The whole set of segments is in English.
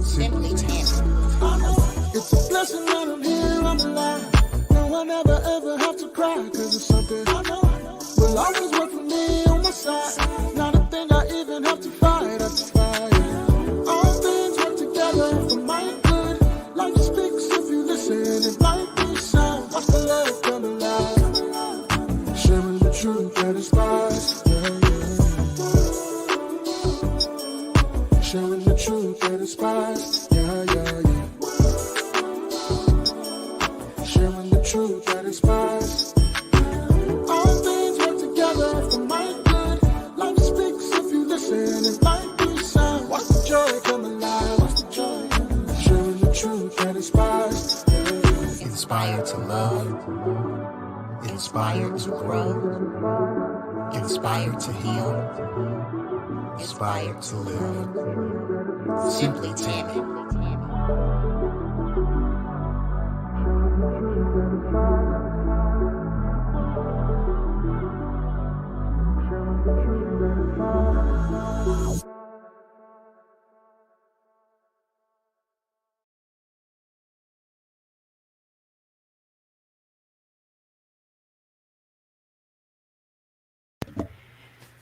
Simply Tammy. It's a blessing that I'm here, I'm alive. No, I never ever have to cry, cause it's something I know will always work for me on my side. Not a thing I even have to fight, All things work together for my good. Life speaks if you listen, it might be sound. Watch the love come alive. Sharing the truth that inspires, Sharing the truth that inspires, Sharing the truth that inspires. All things work together for my good. Life speaks if you listen, it might be sound. Watch the joy come alive, watch the joy come alive. Sharing the truth that inspires. Inspired to love, inspired to grow, inspired to heal, inspired to live. Simply Tammy.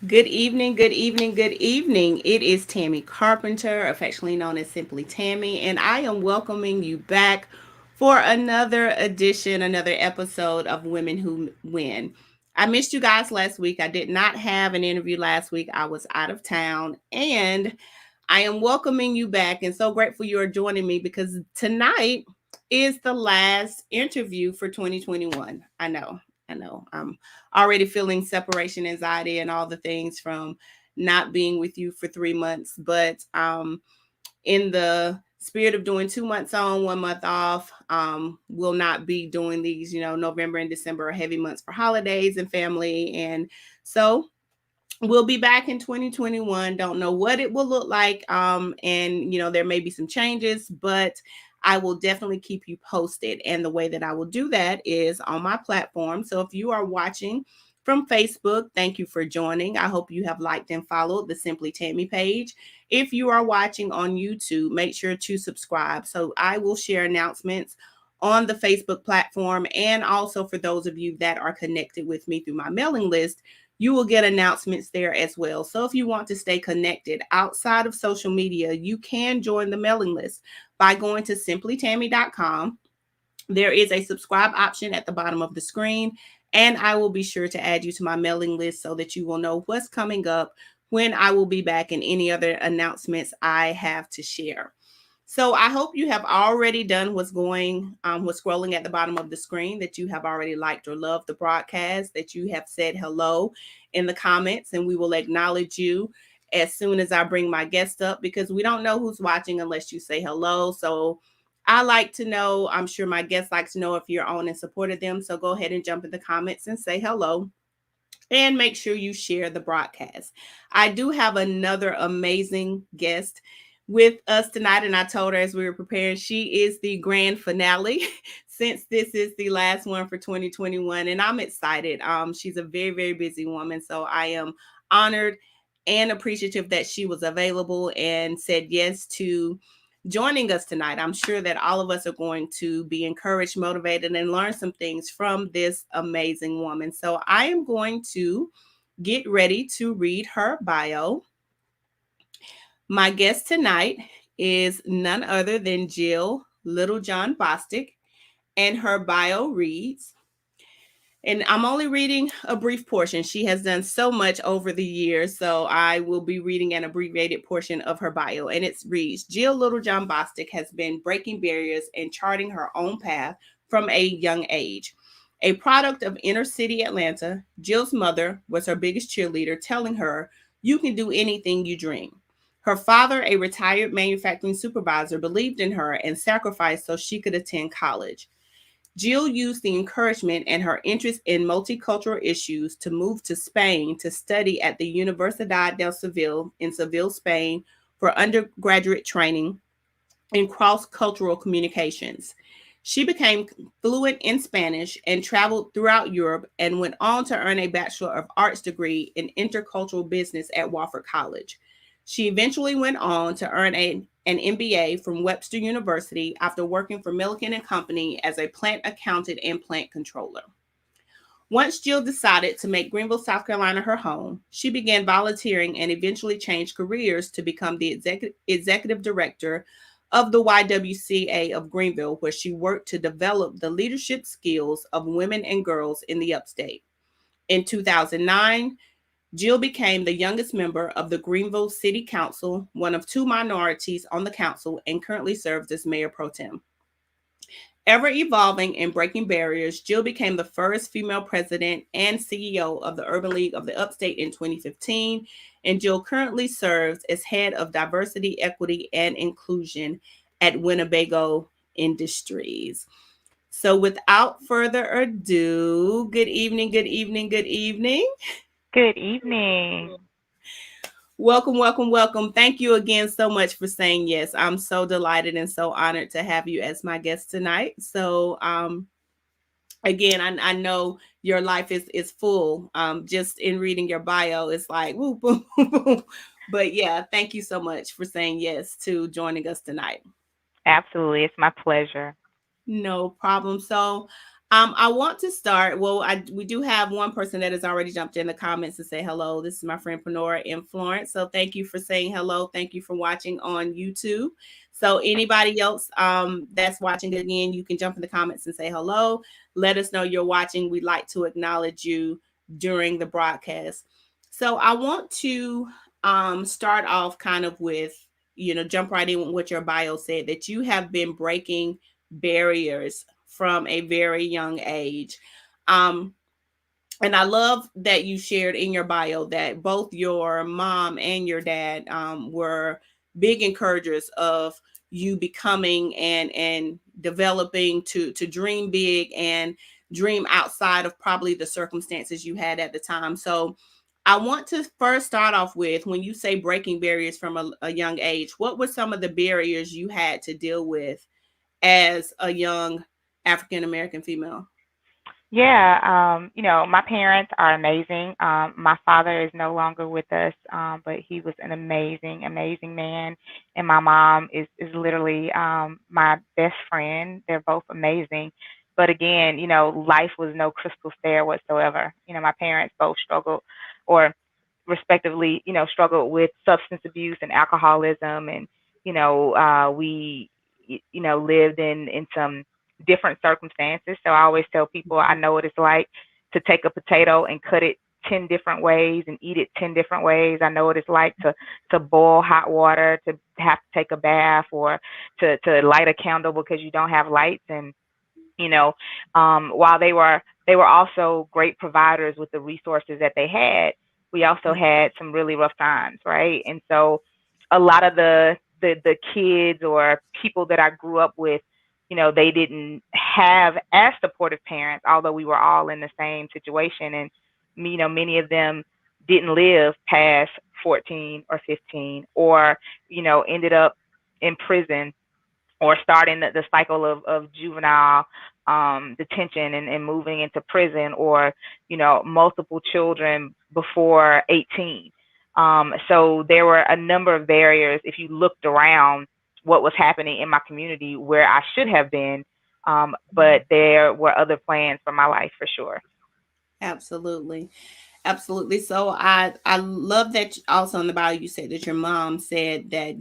Good evening, good evening, good evening. It is Tammy Carpenter, affectionately known as Simply Tammy, and I am welcoming you back for another edition, another episode of Women Who Win. I missed you guys last week. I did not have an interview last week. I was out of town, and I am welcoming you back and so grateful you are joining me because tonight is the last interview for 2021. I know. I'm already feeling separation anxiety and all the things from not being with you for 3 months. But in the spirit of doing 2 months on, 1 month off, will not be doing these, November and December are heavy months for holidays and family. And so we'll be back in 2021. Don't know what it will look like. And there may be some changes, but I will definitely keep you posted. And the way that I will do that is on my platform. So if you are watching from Facebook, thank you for joining. I hope you have liked and followed the Simply Tammy page. If you are watching on YouTube, make sure to subscribe. So I will share announcements on the Facebook platform. And also for those of you that are connected with me through my mailing list, you will get announcements there as well. So if you want to stay connected outside of social media, you can join the mailing list by going to simplytammy.com. There is a subscribe option at the bottom of the screen, and I will be sure to add you to my mailing list so that you will know what's coming up, when I will be back, and any other announcements I have to share. So I hope you have already done what's scrolling at the bottom of the screen, that you have already liked or loved the broadcast, that you have said hello in the comments, and we will acknowledge you as soon as I bring my guest up, because we don't know who's watching unless you say hello. So I like to know, I'm sure my guests like to know if you're on and supported them. So go ahead and jump in the comments and say hello. And make sure you share the broadcast. I do have another amazing guest with us tonight, and I told her as we were preparing, she is the grand finale since this is the last one for 2021, and I'm excited. She's a very, very busy woman, so I am honored and appreciative that she was available and said yes to joining us tonight. I'm sure that all of us are going to be encouraged, motivated, and learn some things from this amazing woman. So I am going to get ready to read her bio. My guest tonight is none other than Jill Littlejohn Bostick, and her bio reads, and I'm only reading a brief portion. She has done so much over the years, so I will be reading an abbreviated portion of her bio. And it reads, Jill Littlejohn Bostick has been breaking barriers and charting her own path from a young age. A product of inner city Atlanta, Jill's mother was her biggest cheerleader, telling her, you can do anything you dream. Her father, a retired manufacturing supervisor, believed in her and sacrificed so she could attend college. Jill used the encouragement and her interest in multicultural issues to move to Spain to study at the Universidad del Seville in Seville, Spain, for undergraduate training in cross-cultural communications. She became fluent in Spanish and traveled throughout Europe and went on to earn a Bachelor of Arts degree in intercultural business at Wofford College. She eventually went on to earn an an MBA from Webster University after working for Milliken and Company as a plant accountant and plant controller. Once Jill decided to make Greenville, South Carolina her home, she began volunteering and eventually changed careers to become the executive director of the YWCA of Greenville, where she worked to develop the leadership skills of women and girls in the upstate. In 2009, Jill became the youngest member of the Greenville City Council, one of two minorities on the council, and currently serves as mayor pro tem. Ever evolving and breaking barriers, Jill became the first female president and CEO of the Urban League of the Upstate in 2015, and Jill currently serves as head of diversity, equity, and inclusion at Winnebago Industries. So, without further ado, good evening, good evening, good evening. Good evening. Welcome, welcome, welcome. Thank you again so much for saying yes. I'm so delighted and so honored to have you as my guest tonight. So, again, I know your life is full. Just in reading your bio, it's like whoop, boom, boom, boom. But yeah, thank you so much for saying yes to joining us tonight. Absolutely. It's my pleasure. No problem. So, I want to start. Well, we do have one person that has already jumped in the comments to say hello. This is my friend Panora in Florence. So, thank you for saying hello. Thank you for watching on YouTube. So, anybody else that's watching again, you can jump in the comments and say hello. Let us know you're watching. We'd like to acknowledge you during the broadcast. So, I want to start off kind of with jump right in with what your bio said that you have been breaking barriers from a very young age. Um, and I love that you shared in your bio that both your mom and your dad were big encouragers of you becoming and developing to dream big and dream outside of probably the circumstances you had at the time. So I want to first start off with when you say breaking barriers from a young age, what were some of the barriers you had to deal with as a young African American female? Yeah, my parents are amazing. My father is no longer with us, but he was an amazing, amazing man. And my mom is literally my best friend. They're both amazing. But again, life was no crystal stair whatsoever. My parents both struggled, or respectively, struggled with substance abuse and alcoholism. And, we, lived in some different circumstances. So I always tell people I know what it's like to take a potato and cut it 10 different ways and eat it 10 different ways. I know what it's like to boil hot water, to have to take a bath, or to light a candle because you don't have lights. And you know, while they were also great providers with the resources that they had, we also had some really rough times, right? And so a lot of the kids or people that I grew up with, they didn't have as supportive parents, although we were all in the same situation. And many of them didn't live past 14 or 15, or ended up in prison, or starting the cycle of juvenile detention and moving into prison, or multiple children before 18. So there were a number of barriers if you looked around what was happening in my community where I should have been, but there were other plans for my life for sure. Absolutely. Absolutely. So I love that also in the bio you said that your mom said that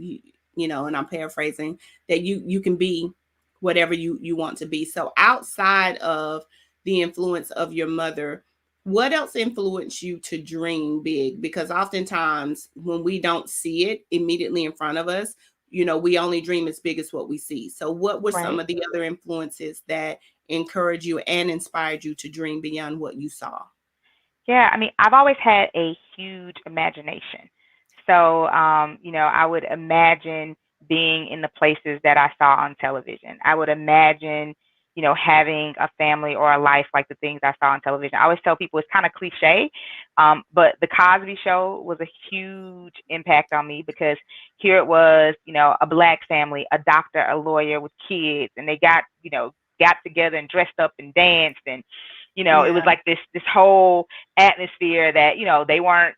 and I'm paraphrasing, that you can be whatever you want to be. So outside of the influence of your mother, what else influenced you to dream big? Because oftentimes when we don't see it immediately in front of us, we only dream as big as what we see. So what were some Right. of the other influences that encouraged you and inspired you to dream beyond what you saw? Yeah, I mean, I've always had a huge imagination. So, I would imagine being in the places that I saw on television. I would imagine, having a family or a life like the things I saw on television. I always tell people it's kind of cliche, but the Cosby Show was a huge impact on me because here it was, a black family, a doctor, a lawyer with kids, and they got together and dressed up and danced, and it was Yeah. like this whole atmosphere that they weren't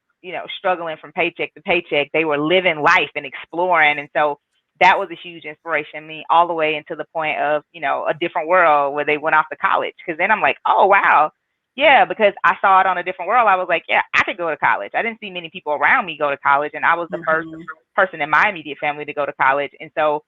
struggling from paycheck to paycheck. They were living life and exploring. And so that was a huge inspiration to me all the way into the point of, a different world where they went off to college. Because then I'm like, oh, wow. Yeah, because I saw it on a different world. I was like, yeah, I could go to college. I didn't see many people around me go to college, and I was the first Mm-hmm. person in my immediate family to go to college. And so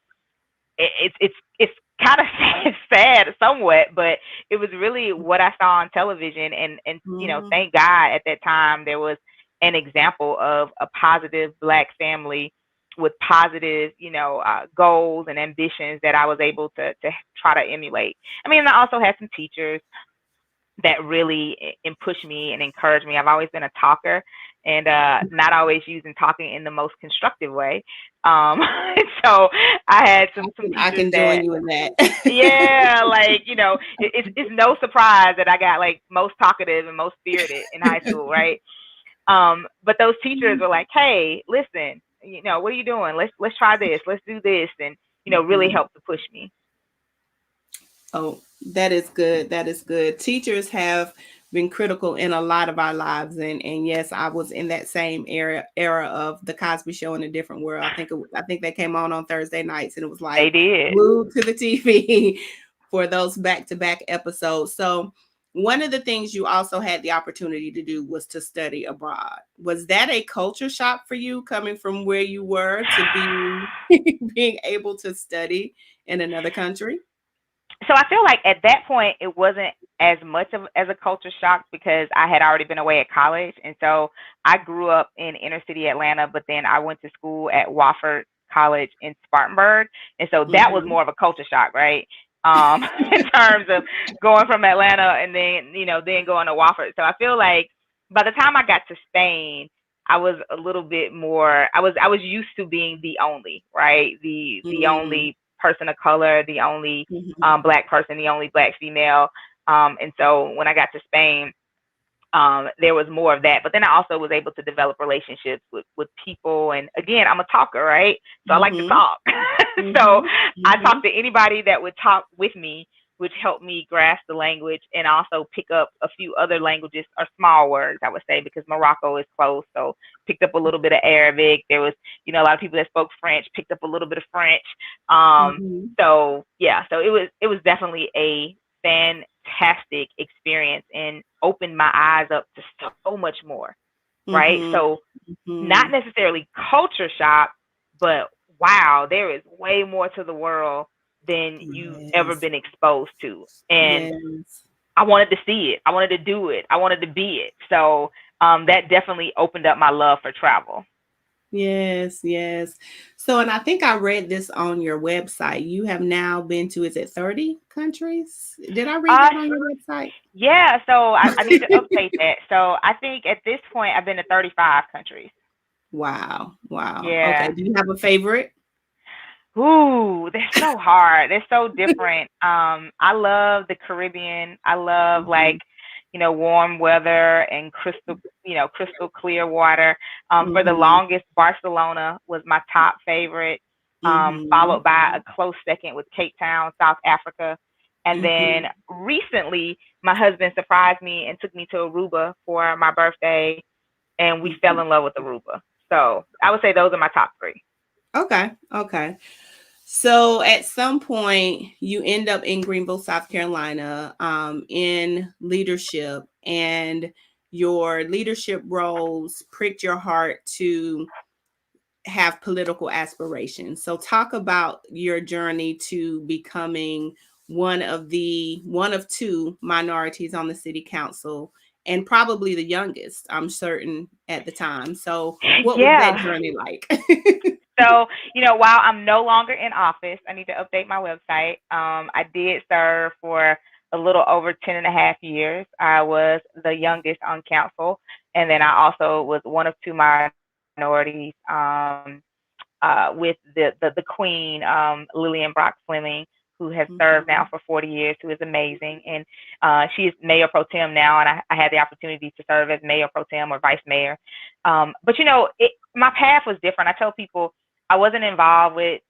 it's kind of sad somewhat, but it was really what I saw on television, and Mm-hmm. thank God at that time there was an example of a positive Black family with positive, goals and ambitions that I was able to try to emulate. I mean, I also had some teachers that really pushed me and encouraged me. I've always been a talker, and not always using talking in the most constructive way. So I had some I teachers can join that, you in that. yeah, like, it's no surprise that I got like most talkative and most spirited in high school, right? But those teachers were like, hey, listen, what are you doing? Let's try this. Let's do this, and really Mhm. helped to push me. Oh, that is good. That is good. Teachers have been critical in a lot of our lives, and yes, I was in that same era of the Cosby Show in a different world. I think they came on Thursday nights, and it was They like did. glued to the TV for those back to back episodes. So one of the things you also had the opportunity to do was to study abroad. Was that a culture shock for you, coming from where you were to being being able to study in another country? So I feel like at that point it wasn't as much of as a culture shock because I had already been away at college, and so I grew up in inner city Atlanta, but then I went to school at Wofford College in Spartanburg, and so that was Mhm. more of a culture shock, right? In terms of going from Atlanta and then then going to Wofford. So I feel like by the time I got to Spain, I was a little bit more. I was used to being the only, right? The Mm, only person of color, the only mhm, Black person, the only Black female. And so when I got to Spain, there was more of that. But then I also was able to develop relationships with people. And again, I'm a talker, right? So I like to mhm, talk. So mhm, I mhm, talked to anybody that would talk with me, which helped me grasp the language and also pick up a few other languages or small words, I would say, because Morocco is close. So picked up a little bit of Arabic. There was, a lot of people that spoke French, picked up a little bit of French. mhm. So yeah, so it was definitely a fantastic experience and opened my eyes up to so much more, right? Mhm, So not mhm. necessarily culture shock, but wow, there is way more to the world than you've ever Yes, been exposed to. And yes, I wanted to see it. I wanted to do it. I wanted to be it. So that definitely opened up my love for travel. yes, yes. So, and I think I read this on your website. You have now been to, is it 30 countries? Did I read Uh, that on your website? yeah, so I need to update that. So I think at this point I've been to 35 countries. Wow, wow. Okay. Yeah. Do you have a favorite? Ooh, they're so hard. They're so different. I love the Caribbean. I love like, Mhm, warm weather and crystal clear water. For the mhm, longest, Barcelona was my top favorite. mhm, Followed by a close second with Cape Town, South Africa. And then mhm, recently, my husband surprised me and took me to Aruba for my birthday, and we fell mhm. in love with Aruba. So I would say those are my top three. Okay, okay. So at some point, you end up in Greenville, South Carolina, in leadership, and your leadership roles pricked your heart to have political aspirations. So talk about your journey to becoming one of two minorities on the city council, and probably the youngest, I'm certain, at the time. So what was that Yeah. journey like? So, while I'm no longer in office, I need to update my website. I did serve for a little over 10 and a half years. I was the youngest on council, and then I also was one of two minorities with the queen, Lillian Brock Fleming, who has served now for Mhm, 40 years, who is amazing. And she is mayor pro tem now, and I had the opportunity to serve as mayor pro tem or vice mayor. But, my path was different. I tell people I wasn't involved with,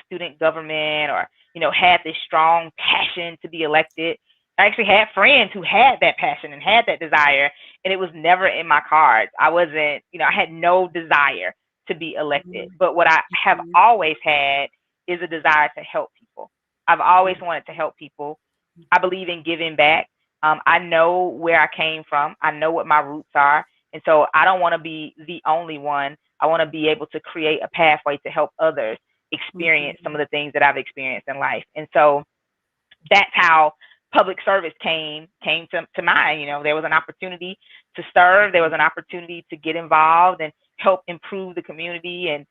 student government or, had this strong passion to be elected. I actually had friends who had that passion and had that desire, and it was never in my cards. I wasn't, I had no desire to be elected. mhm, But what I have mhm, always had is a desire to help people. I've always wanted to help people. I believe in giving back. I know where I came from. I know what my roots are. And so I don't want to be the only one. I want to be able to create a pathway to help others experience some of Mhm. the things that I've experienced in life. And so that's how public service came to mind. There was an opportunity to serve, there was an opportunity to get involved and help improve the community, and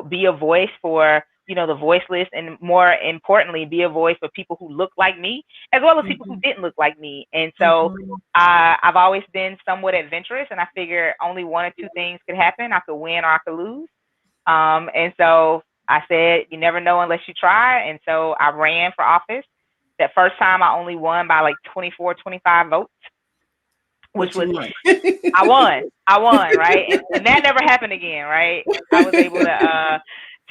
be a voice for the voiceless, and more importantly, be a voice for people who look like me as well as people who Mhm. didn't look like me. And so Mhm. I've always been somewhat adventurous, and I figure only one or two things could happen. I could win or I could lose. And so I said, you never know unless you try. And so I ran for office. That first time I only won by like 24, 25 votes, which But was, you won. I won. I won, right? And that never happened again, right? I was able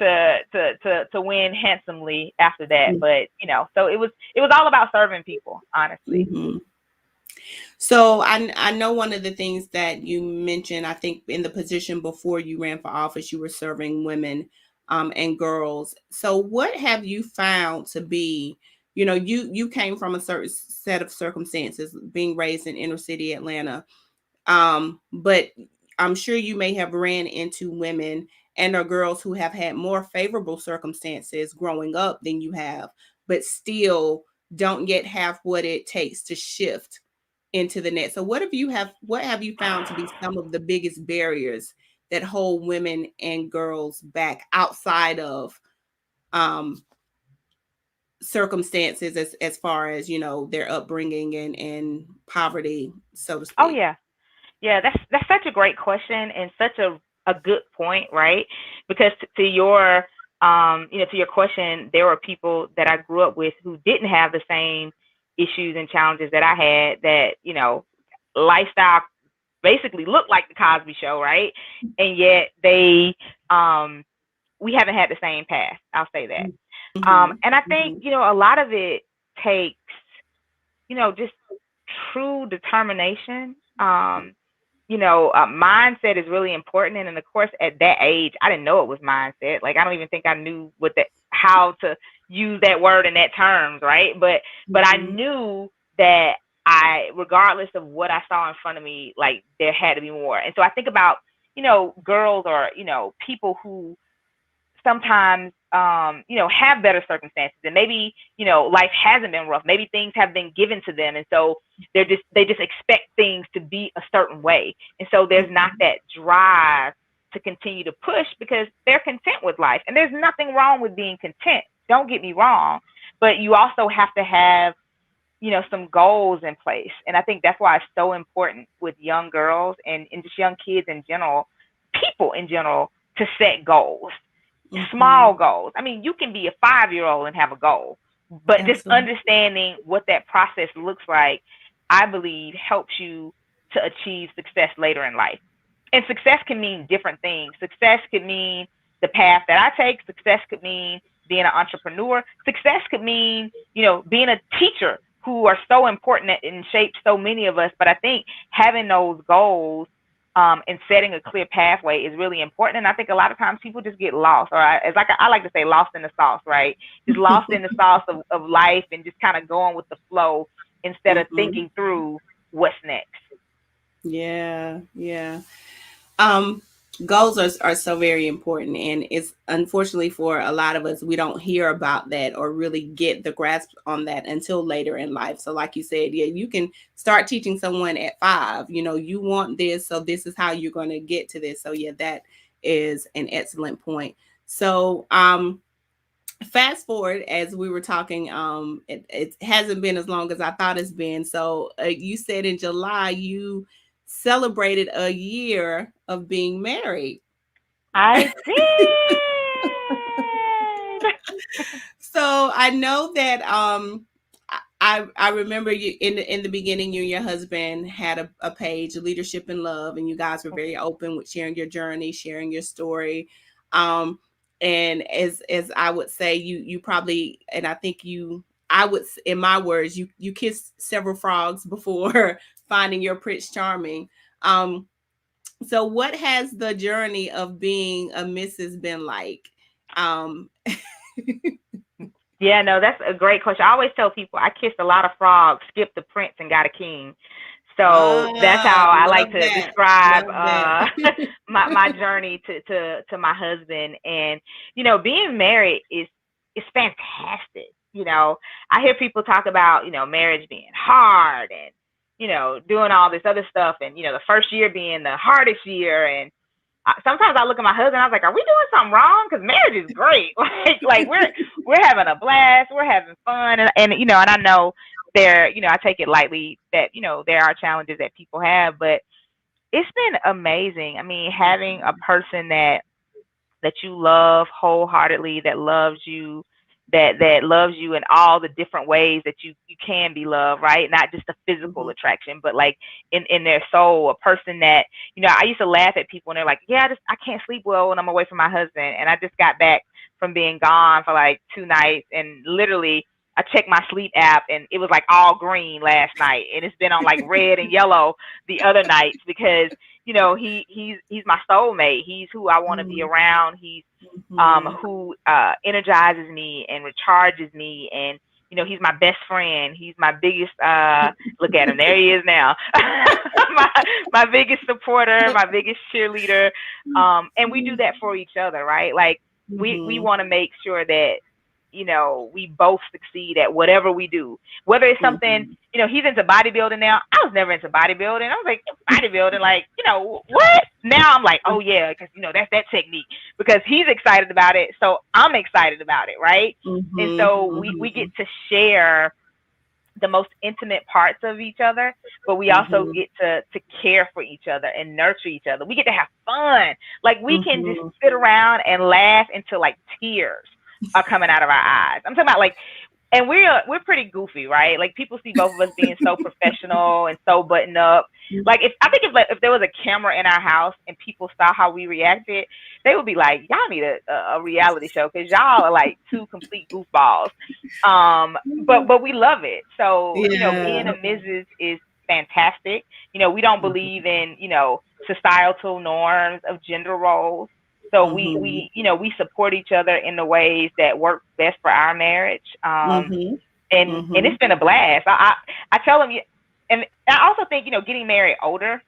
to win handsomely after that. But, so it was all about serving people, honestly. Mhm. So I know one of the things that you mentioned, I think in the position before you ran for office, you were serving women and girls. So what have you found to be, you came from a certain set of circumstances, being raised in inner city Atlanta, but I'm sure you may have ran into women and or girls who have had more favorable circumstances growing up than you have, but still don't yet have what it takes to shift into the net. So what have you found to be some of the biggest barriers that hold women and girls back outside of um circumstances as far as, their upbringing and poverty, so to Oh, speak? yeah. Yeah, that's such a great question and such a good point, right? Because to your to your question, there were people that I grew up with who didn't have the same issues and challenges that I had, that lifestyle basically looked like the Cosby Show, right? And yet um we haven't had the same path. I'll say that. Mhm. And I think Mhm. a lot of it takes just true determination. Mindset is really important, and of course, at that age, I didn't know it was mindset. Like, I don't even think I knew how to use that word in that terms, right? But I Mhm. knew that regardless of what I saw in front of me, like, there had to be more. And so I think about girls, or people who sometimes have better circumstances, and maybe life hasn't been rough, maybe things have been given to them, and so they just expect things to be a certain way, and so there's not Mhm. that drive to continue to push because they're content with life. And there's nothing wrong with being content, don't get me wrong, but you also have to have some goals in place. And I think that's why it's so important with young girls, and just young kids in general, people in general, to set goals, small Mhm. goals. I mean, you can be a 5-year old and have a goal, but just Absolutely. understanding what that process looks like, I believe, helps you to achieve success later in life. And success can mean different things. Success could mean the path that I take. Success could mean being an entrepreneur. Success could mean, being a teacher, who are so important and shape so many of us. But I think having those goals, and setting a clear pathway is really important. And I think a lot of times people just get lost, or I like to say, lost in the sauce, right? Just lost in the sauce of life, and just kind of going with the flow instead of Mhm. thinking through what's next. Yeah, yeah. Um, Goals are so very important, and it's unfortunately for a lot of us, we don't hear about that or really get the grasp on that until later in life. So, like you said, yeah, you can start teaching someone at 5. You want this, so this is how you're going to get to this. So, yeah, that is an excellent point. So, fast forward as we were talking, it hasn't been as long as I thought it's been. So you said in July you celebrated a year of being married. I did. So I know that I remember you in the beginning, you and your husband had a page, Leadership and Love, and you guys were very open with sharing your journey, sharing your story. Um and as I would say, you probably, and I think I would, in my words, you kissed several frogs before finding your Prince Charming. Um so what has the journey of being a Mrs. been like? Um Yeah, no, that's a great question. I always tell people I kissed a lot of frogs, skipped the prince, and got a king. So that's how I like Love to that. describe Love that. my journey to my husband. And being married is fantastic. I hear people talk about marriage being hard and doing all this other stuff, and the first year being the hardest year. And sometimes I look at my husband, I was like, "Are we doing something wrong?" Because marriage is great. like we're having a blast, we're having fun, and I know I take it lightly that there are challenges that people have, but it's been amazing. I mean, having a person that you love wholeheartedly, that loves you, that loves you in all the different ways that you can be loved, right? Not just a physical Mhm. attraction, but like in their soul, a person that I used to laugh at people and they're like, yeah, I can't sleep well when I'm away from my husband, and I just got back from being gone for like 2 nights, and literally I checked my sleep app and it was like all green last night, and it's been on like red and yellow the other nights because he's my soulmate. He's who I want to be Mhm. around. He's Mhm. who energizes me and recharges me, and he's my best friend. He's my biggest look at him, there he is now. my my biggest supporter, my biggest cheerleader. And we do that for each other, right? Like we Mhm. want to make sure that we both succeed at whatever we do. Whether it's something, Mhm. he's into bodybuilding now. I was never into bodybuilding. I was like, bodybuilding, like, what? Now I'm like, oh yeah, because that's that technique. Because he's excited about it, so I'm excited about it, right? And Mhm. so we get Mhm. to share the most intimate parts of each other, but we also Mhm. get to care for each other and nurture each other. We get to have fun. Like we can just Mhm. sit around and laugh until like tears are coming out of our eyes. I'm talking about like, and we're pretty goofy, right? Like people see both of us being so professional and so buttoned up. Like if there was a camera in our house and people saw how we reacted, they would be like, "Y'all need a reality show because y'all are like two complete goofballs." But we love it. So being Yeah. a Mrs. is fantastic. We don't believe in societal norms of gender roles. So Mhm. we support each other in the ways that work best for our marriage. Mhm. And it's Mhm. been a blast. I tell them, and I also think getting married older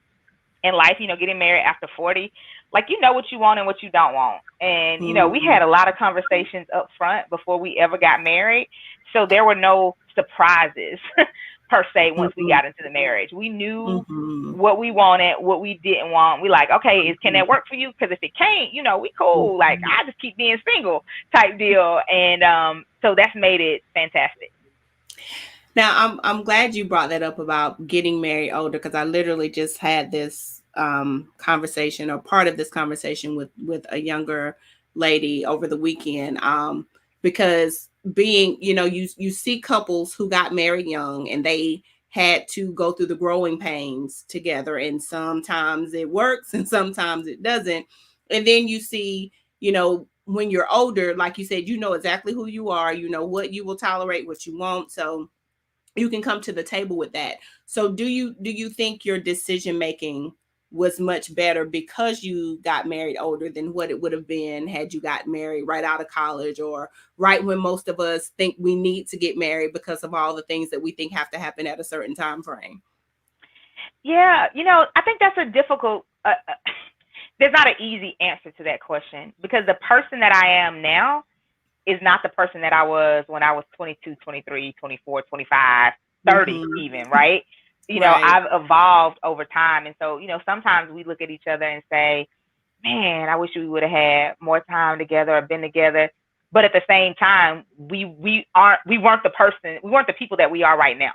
in life, getting married after 40, like what you want and what you don't want. And we had Mhm. a lot of conversations up front before we ever got married, so there were no surprises per se once we Mhm. got into the marriage. We knew Mhm. what we wanted, what we didn't want. We like, okay, can that Mhm. work for you? Because if it can't, we cool. Like Mhm. I just keep being single type deal, and so that's made it fantastic. Now, I'm glad you brought that up about getting married older because I literally just had this conversation or part of this conversation with a younger lady over the weekend. Because being, you see couples who got married young and they had to go through the growing pains together, and sometimes it works and sometimes it doesn't. And then you see, when you're older, like you said, you know exactly who you are, you know what you will tolerate, what you won't. So you can come to the table with that. So do you think your decision making was much better because you got married older than what it would have been had you got married right out of college, or right when most of us think we need to get married because of all the things that we think have to happen at a certain time frame? Yeah, I think that's a difficult. There's not an easy answer to that question because the person that I am now is not the person that I was when I was 22, 23, 24, 25, 30 Mm-hmm. even, right? Right. I've evolved over time. And so, sometimes we look at each other and say, man, I wish we would have had more time together or been together. But at the same time, we weren't the people that we are right now.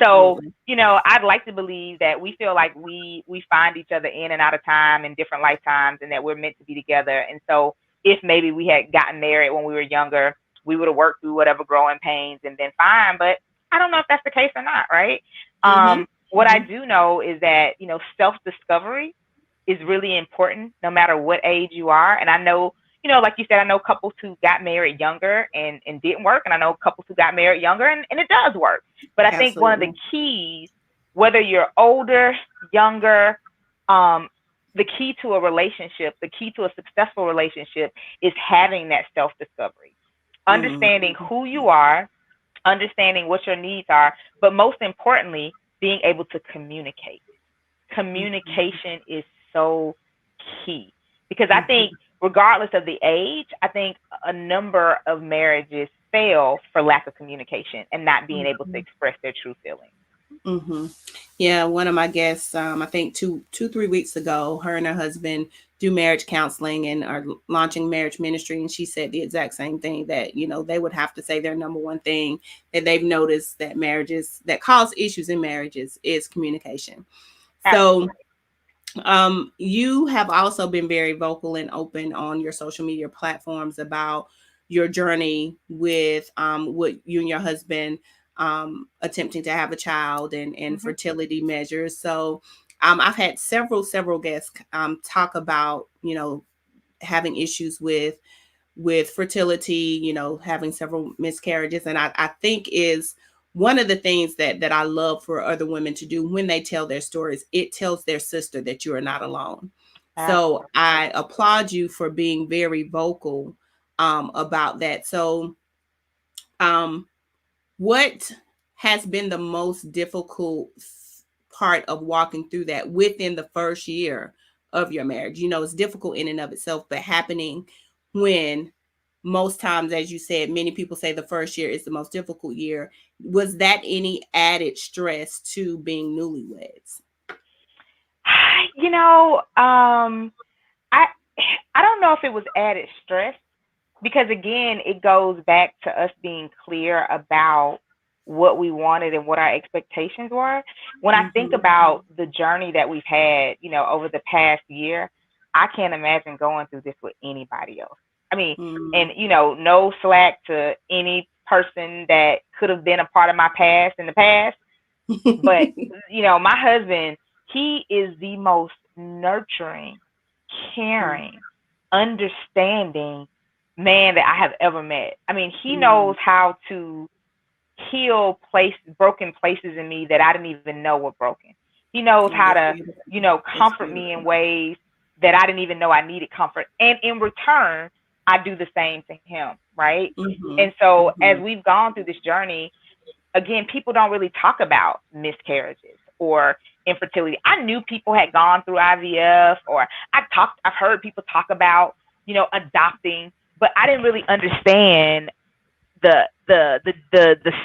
So, Absolutely. I'd like to believe that we feel like we find each other in and out of time in different lifetimes, and that we're meant to be together. And so if maybe we had gotten married when we were younger, we would have worked through whatever growing pains and been fine. But I don't know if that's the case or not, right? Mm-hmm. What I Mm-hmm. do know is that, self discovery is really important no matter what age you are. And I know, like you said, I know couples who got married younger and didn't work. And I know couples who got married younger and it does work. But I think one of the Absolutely. keys, whether you're older, younger, um, the key to a relationship, the key to a successful relationship is having that self discovery. Mm. understanding who you are, understanding what your needs are, but most importantly, being able to communicate. Communication is so key because I think, regardless of the age, I think a number of marriages fail for lack of communication and not being able to express their true feelings. Mm-hmm. Yeah, one of my guests, I think 3 weeks ago, her and her husband do marriage counseling and are launching marriage ministry, and she said the exact same thing, that they would have to say their number one thing that they've noticed that marriages that cause issues in marriages is communication. So Absolutely. you have also been very vocal and open on your social media platforms about your journey with what you and your husband attempting to have a child and Hmm. fertility measures. So I've had several guests talk about having issues with fertility, having several miscarriages. And I think is one of the things that I love for other women to do when they tell their stories, it tells their sister that you are not alone. So Absolutely. I applaud you for being very vocal about that. So um, what has been the most difficult part of walking through that within the first year of your marriage? It's difficult in and of itself, but happening when most times, as you said, many people say the first year is the most difficult year. Was that any added stress to being newlyweds? You know, I I don't know if it was added stress because again, it goes back to us being clear about what we wanted and what our expectations were. When I think Mm-hmm. about the journey that we've had, over the past year, I can't imagine going through this with anybody else. I mean, and no slack to any person that could have been a part of my past in the past, but my husband, he is the most nurturing, caring, understanding man that I have ever met. I mean, he knows how to heal broken places in me that I didn't even know were broken. He knows Oh, how that's to, beautiful. That's comfort me in beautiful. ways that I didn't even know I needed comfort. And in return, I do the same to him, right? Mm-hmm. And so as Mm-hmm. we've gone through this journey, again, people don't really talk about miscarriages or infertility. I knew people had gone through IVF, or I've heard people talk about, adopting, but I didn't really understand the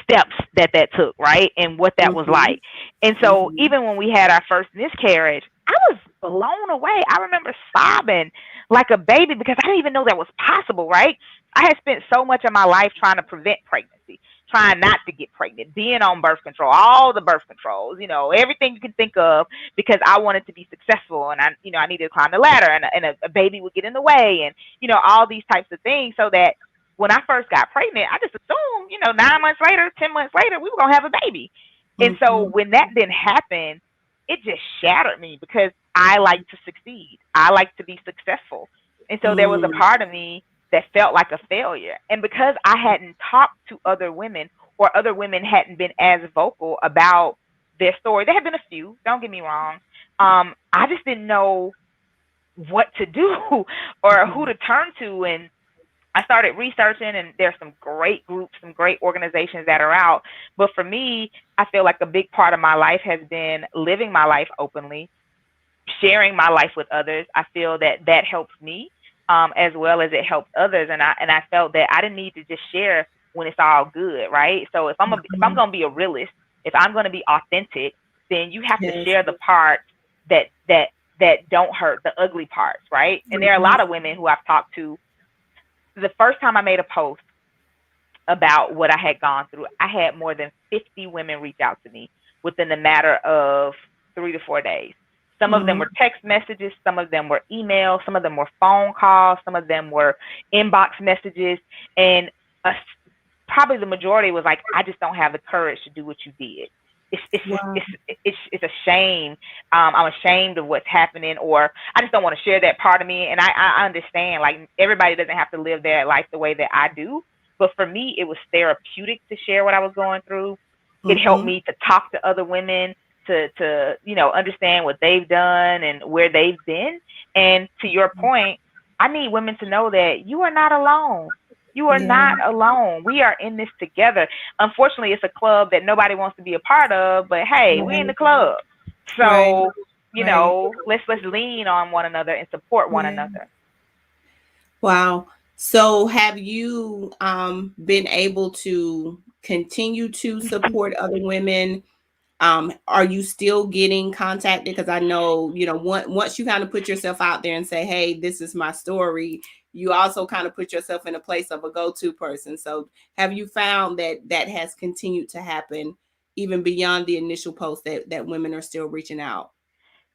steps that took, right, and what that was Mm-hmm. like. And so Mm-hmm. even when we had our first miscarriage, I was blown away. I remember sobbing like a baby because I didn't even know that was possible, right? I had spent so much of my life trying to prevent pregnancy, trying not to get pregnant, being on birth control, all the birth controls, everything you can think of, because I wanted to be successful, and I needed to climb the ladder, and a baby would get in the way, and all these types of things, so that when I first got pregnant, I just assumed, 9 months later, 10 months later, we were gonna have a baby. And so Mm-hmm. when that didn't happen, it just shattered me because I like to succeed. I like to be successful. And so there was a Mm-hmm. part of me that felt like a failure. And because I hadn't talked to other women, or other women hadn't been as vocal about their story, there have been a few, don't get me wrong. I just didn't know what to do or who to turn to. And I started researching, and there's some great groups, some great organizations that are out. But for me, I feel like a big part of my life has been living my life openly, sharing my life with others. I feel that that helps me, as well as it helps others. And I felt that I didn't need to just share when it's all good, right? So if I'm gonna be a realist, if I'm gonna be authentic, then you have to Yes. share the parts that don't hurt, the ugly parts, right? And there are a Mm-hmm. lot of women who I've talked to. The first time I made a post about what I had gone through, I had more than 50 women reach out to me within a matter of 3 to 4 days. Some of them Mm-hmm. were text messages, some of them were emails, some of them were phone calls, some of them were inbox messages, and a, probably the majority was like, "I just don't have the courage to do what you did. It's just Wow. it's a shame. I'm ashamed of what's happening, or I just don't want to share that part of me." And I understand, like, everybody doesn't have to live their life the way that I do, but for me, it was therapeutic to share what I was going through. It helped Mm-hmm. me to talk to other women, to understand what they've done and where they've been. And to your point, I need women to know that you are not alone. You are Yeah. not alone. We are in this together. Unfortunately, it's a club that nobody wants to be a part of, but hey, we in the Right. club. Right. So, Right. let's lean on one another and support one Yeah. another. Wow. So have you been able to continue to support other women? Are you still getting contacted? Because I know, once you kind of put yourself out there and say, hey, this is my story, you also kind of put yourself in a place of a go-to person. So have you found that that has continued to happen even beyond the initial post that women are still reaching out?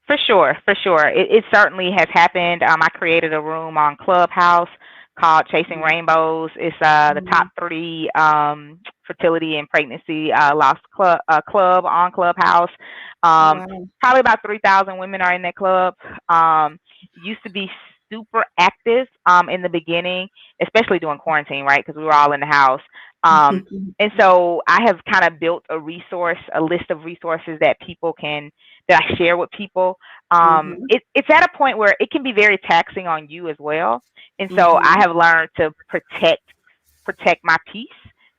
For sure, for sure. It certainly has happened. I created a room on Clubhouse called Chasing Rainbows. It's the top Mhm. three fertility and pregnancy loss club on Clubhouse. Um, Wow. Probably about 3,000 women are in that club. Used to be super active in the beginning, especially during quarantine, right? Because we were all in the house. And so I have kind of built a list of resources that I share with people. Mhm. It's at a point where it can be very taxing on you as well, and so I Mhm. have learned to protect my peace.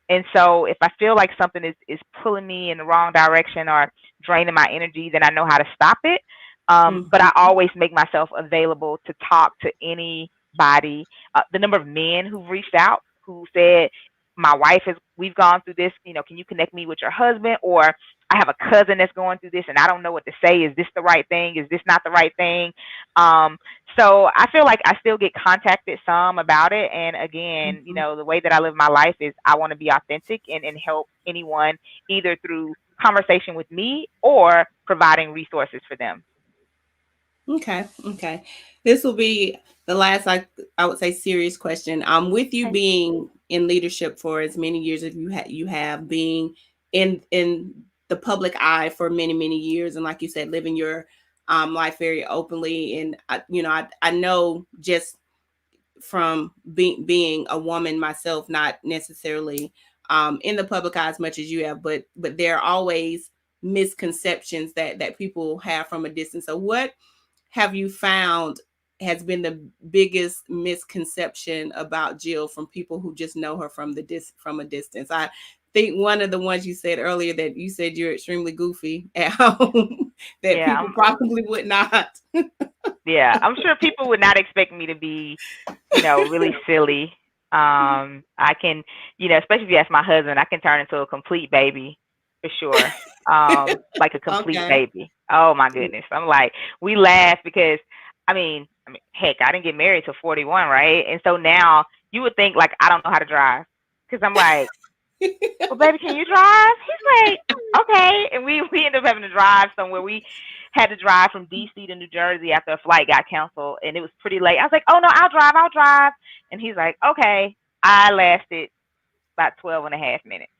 And so if I feel like something is pulling me in the wrong direction or draining my energy, then I know how to stop it. But I Mhm. always make myself available to talk to anybody. The number of men who've reached out who said, "My wife has. We've gone through this. Can you connect me with your husband?" Or I have a cousin that's going through this, and I don't know what to say. Is this the right thing? Is this not the right thing? Um, so I feel like I still get contacted some about it. And again, Mhm. the way that I live my life is I want to be authentic and help anyone either through conversation with me or providing resources for them. Okay, okay. This will be the last, I would say, serious question. With you Okay. being in leadership for as many years as you have being in the public eye for many many years, and like you said, living your life very openly, and I know just from being a woman myself, not necessarily in the public eye as much as you have, but there are always misconceptions that people have from a distance. So what have you found has been the biggest misconception about Jill from people who just know her from from a distance? I think one of the ones you said earlier, that you said you're extremely goofy at home, that Yeah, people probably would not. yeah. I'm sure people would not expect me to be, really silly. I can, especially if you ask my husband, I can turn into a complete baby for sure. Like a complete Okay. baby. Oh my goodness. I'm like, we laugh because, heck, I didn't get married till 41, right? And so now you would think like I don't know how to drive because I'm like, well, baby, can you drive? He's like, okay. And we ended up having to drive somewhere. We had to drive from DC to New Jersey after a flight got canceled, and it was pretty late. I was like, oh no, I'll drive. And he's like, okay. I lasted about 12 and a half minutes.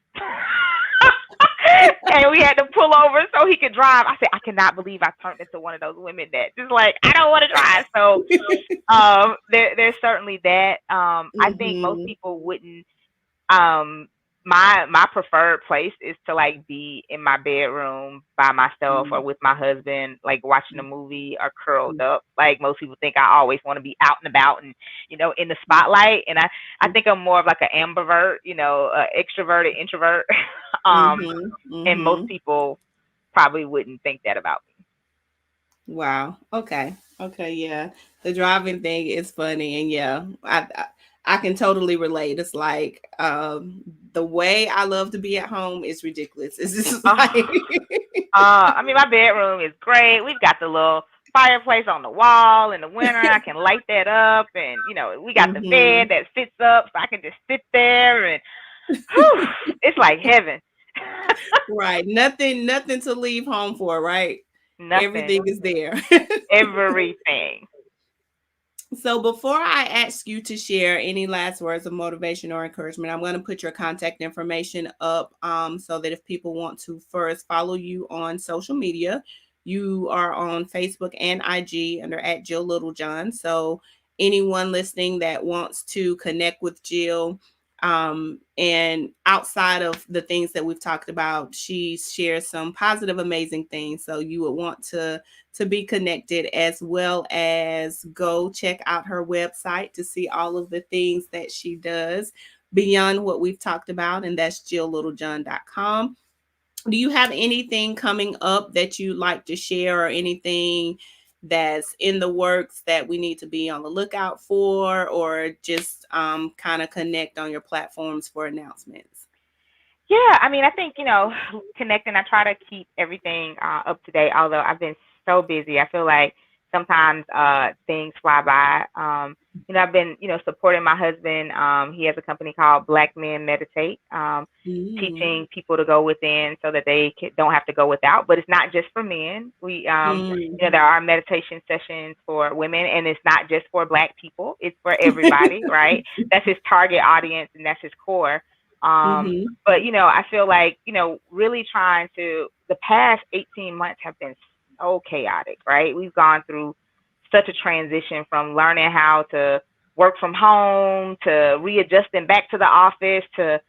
And we had to pull over so he could drive. I said, I cannot believe I turned into one of those women that just like, I don't want to drive. So there's certainly that. I think most Hmm. people wouldn't um my preferred place is to like be in my bedroom by myself or with my husband, like watching a movie or curled up. Like most people think I always want to be out and about and in the spotlight. And I think I'm more of like an ambivert, extroverted introvert. um Hmm. and most Hmm. people probably wouldn't think that about me. Wow. Okay. Okay. Yeah. The driving thing is funny, and yeah, I can totally relate. It's like the way I love to be at home is ridiculous. It's just Oh, like my bedroom is great. We've got the little fireplace on the wall. In the winter, I can light that up, and we got the bed hmm. that sits up, so I can just sit there, and whew, it's like heaven. Right. Nothing to leave home for, right? Nothing, Everything is there. everything. So before I ask you to share any last words of motivation or encouragement, I'm going to put your contact information up so that if people want to first follow you on social media, you are on Facebook and IG under at Jill Littlejohn. So anyone listening that wants to connect with Jill, And outside of the things that we've talked about, she shares some positive, amazing things. So you would want to be connected, as well as go check out her website to see all of the things that she does beyond what we've talked about, and that's jilllittlejohn.com. Do you have anything coming up that you'd like to share, or anything that's in the works that we need to be on the lookout for, or just kind of connect on your platforms for announcements? Yeah, I mean, I think, connecting, I try to keep everything up to date, although I've been so busy. I feel like sometimes things fly by. I've been, supporting my husband. He has a company called Black Men Meditate, Mm. teaching people to go within so that they don't have to go without. But it's not just for men. Mm. There are meditation sessions for women, and it's not just for Black people. It's for everybody, right? That's his target audience, and that's his core. Um, Mm-hmm. but I feel like really trying to. The past 18 months have been so chaotic, right? We've gone through such a transition from learning how to work from home to readjusting back to the office to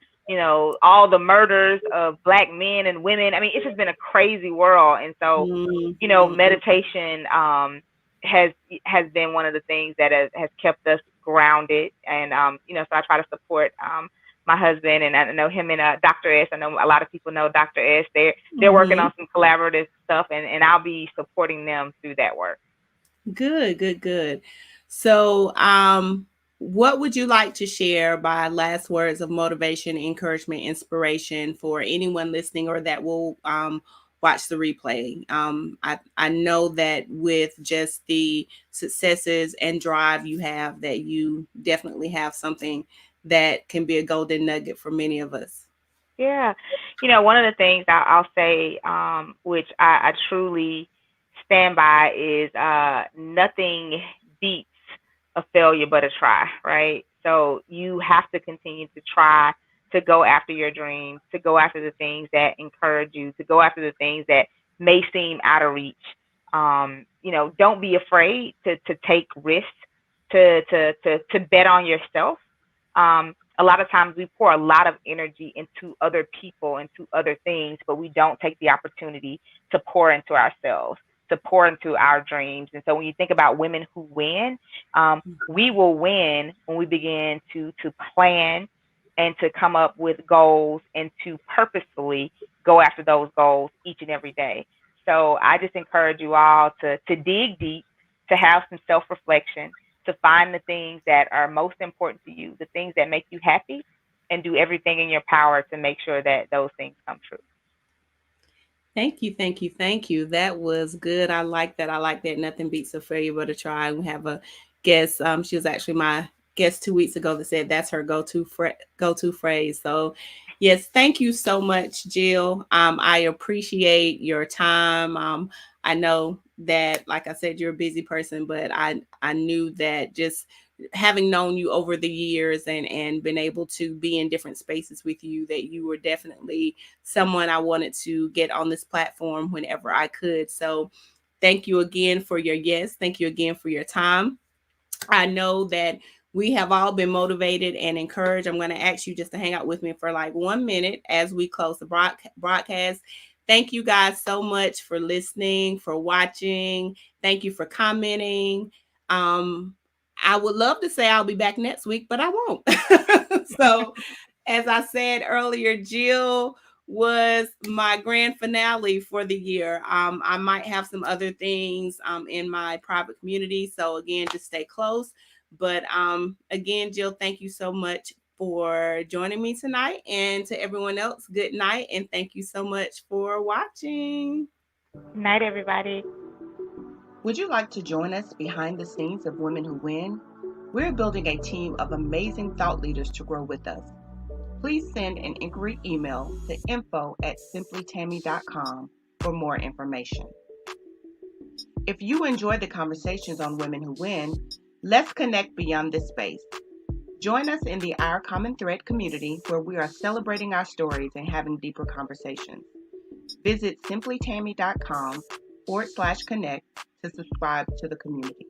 all the murders of Black men and women. I mean, it's just been a crazy world, and so Mm-hmm. meditation has has been one of the things that has kept us grounded, and so I try to support my husband, and I know him and Dr. S. I know a lot of people know Dr. S. They're working Mm-hmm. on some collaborative stuff, and I'll be supporting them through that work. Good, good, good. So, what would you like to share by last words of motivation, encouragement, inspiration for anyone listening or that will watch the replay? I know that with just the successes and drive you have, that you definitely have something that can be a golden nugget for many of us. Yeah. One of the things I'll say, which I truly stand by, is nothing beats a failure but a try, right? So you have to continue to try to go after your dreams, to go after the things that encourage you, to go after the things that may seem out of reach. Don't be afraid to take risks, to bet on yourself. A lot of times we pour a lot of energy into other people, into other things, but we don't take the opportunity to pour into ourselves, to pour into our dreams. And so when you think about women who win, we will win when we begin to plan and to come up with goals and to purposefully go after those goals each and every day. So I just encourage you all to dig deep, to have some self reflection, to find the things that are most important to you, the things that make you happy, and do everything in your power to make sure that those things come true. Thank you, thank you, thank you. That was good. I like that. I like that. Nothing beats a failure but a try. We have a guest. She was actually my guest 2 weeks ago that said that's her go to phrase. So, yes, thank you so much, Jill. I appreciate your time. I know that, like I said, you're a busy person, but I knew that just having known you over the years and been able to be in different spaces with you, that you were definitely someone I wanted to get on this platform whenever I could. So thank you again for your yes. Thank you again for your time. I know that we have all been motivated and encouraged. I'm going to ask you just to hang out with me for like 1 minute as we close the broadcast. Thank you guys so much for listening, for watching. Thank you for commenting. Um, I would love to say I'll be back next week, but I won't. So, as I said earlier, Jill was my grand finale for the year. I might have some other things in my private community. So again, just stay close. But again, Jill, thank you so much for joining me tonight. And to everyone else, good night. And thank you so much for watching. Good night, everybody. Would you like to join us behind the scenes of Women Who Win? We're building a team of amazing thought leaders to grow with us. Please send an inquiry email to info@simplytammy.com for more information. If you enjoy the conversations on Women Who Win, let's connect beyond this space. Join us in the Our Common Thread community, where we are celebrating our stories and having deeper conversations. Visit simplytammy.com/connect to subscribe to the community.